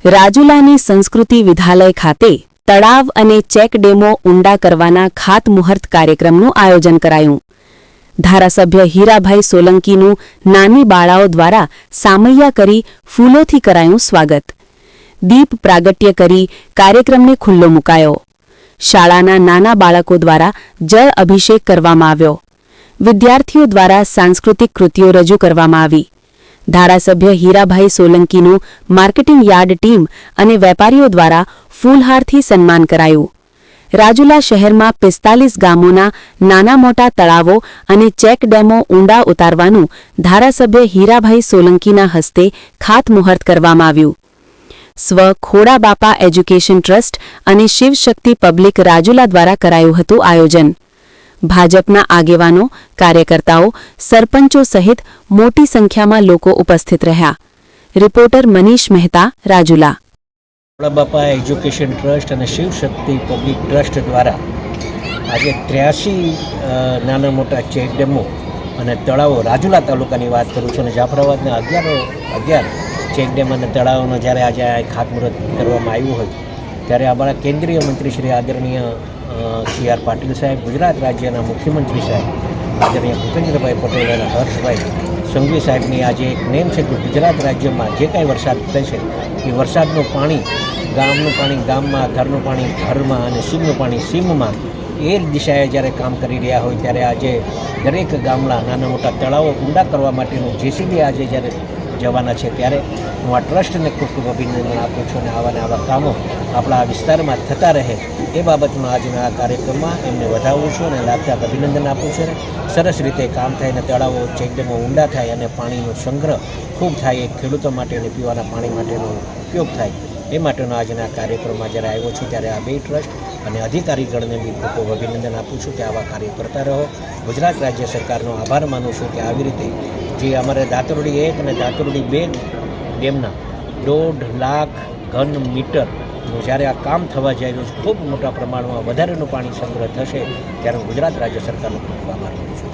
રાજુલાની સંસ્કૃતિ વિદ્યાલય ખાતે તળાવ અને ચેક ડેમો ઊંડા કરવાના ખાતમુહૂર્ત કાર્યક્રમનું આયોજન કરાયું. ધારાસભ્ય હીરાભાઈ સોલંકીનું નાની બાળાઓ દ્વારા સામૈયા કરી ફૂલોથી કરાયું સ્વાગત. દીપ પ્રાગટ્ય કરી કાર્યક્રમને ખુલ્લો મુકાયો. શાળાના નાના બાળકો દ્વારા જળ અભિષેક કરવામાં આવ્યો. વિદ્યાર્થીઓ દ્વારા સાંસ્કૃતિક કૃતિઓ રજૂ કરવામાં આવી. ધારાસભ્ય હીરાભાઈ સોલંકીનું માર્કેટિંગ યાર્ડ ટીમ અને વેપારીઓ દ્વારા ફૂલહારથી સન્માન કરાયું. રાજુલા શહેરમાં 45 ગામોના નાના મોટા તળાવો અને ચેક ડેમો ઊંડા ઉતારવાનું ધારાસભ્ય હીરાભાઈ સોલંકીના હસ્તે ખાતમુહૂર્ત કરવામાં આવ્યું. સ્વ ખોડાબાપા એજ્યુકેશન ટ્રસ્ટ અને શિવશક્તિ પબ્લિક રાજુલા દ્વારા કરાયું હતું આયોજન. ભાજપના આગેવાનો, કાર્યકર્તાઓ, સરપંચો સહિત મોટી સંખ્યામાં લોકો ઉપસ્થિત રહ્યા. Reporter Manish Mehta, Rajula. Khodabapa education trust અને શિવશક્તિ પબ્લિક ટ્રસ્ટ દ્વારા આજે 83 નાના મોટા ચેક ડેમો અને તળાવો, રાજુલા તાલુકાની વાત કરું છું, અને જાફરાબાદના 11 ચેક ડેમ અને તળાવોનો જ્યારે આજે ખાતમુહૂર્ત કરવામાં આવ્યું હોય ત્યારે અમારા કેન્દ્રીય મંત્રી શ્રી આદરણીય સી.આર. પાટીલ સાહેબ, ગુજરાત રાજ્યના મુખ્યમંત્રી સાહેબ આદરણીય ભૂપેન્દ્રભાઈ પટેલ અને હર્ષભાઈ સંઘવી સાહેબની આજે એક નેમ છે કે ગુજરાત રાજ્યમાં જે કાંઈ વરસાદ થશે એ વરસાદનું પાણી, ગામનું પાણી ગામમાં, ઘરનું પાણી ઘરમાં અને સીમનું પાણી સીમમાં, એ જ દિશાએ જ્યારે કામ કરી રહ્યા હોય ત્યારે આજે દરેક ગામડા, નાના મોટા તળાવો ઊંડા કરવા માટેનું જેસીબી આજે જ્યારે જવાના છે ત્યારે હું આ ટ્રસ્ટને ખૂબ ખૂબ અભિનંદન આપું છું. અને આવા કામો આપણા આ વિસ્તારમાં થતા રહે એ બાબતમાં આજના આ કાર્યક્રમમાં એમને વધાવું છું અને લાભદાયક અભિનંદન આપું છું. સરસ રીતે કામ થાય અને તળાવો, ચેકડેમો ઊંડા થાય અને પાણીનો સંગ્રહ ખૂબ થાય, એ ખેડૂતો માટે અને પીવાના પાણી માટેનો ઉપયોગ થાય એ માટેનો આજના કાર્યક્રમમાં જ્યારે આવ્યો છું ત્યારે આ બે ટ્રસ્ટ અને અધિકારીગણને બી ખૂબ ખૂબ અભિનંદન આપું છું કે આવા કાર્ય કરતા રહો. ગુજરાત રાજ્ય સરકારનો આભાર માનું છું કે આવી રીતે જે અમારે દાતરડી 1 અને દાતરડી 2 ડેમના 1.5 લાખ ઘન મીટરનું જ્યારે આ કામ થવા જઈ રહ્યું છે, ખૂબ મોટા પ્રમાણમાં વધારેનું પાણી સંગ્રહ થશે ત્યારે હું ગુજરાત રાજ્ય સરકારનો ખૂબ આભાર માનું છું.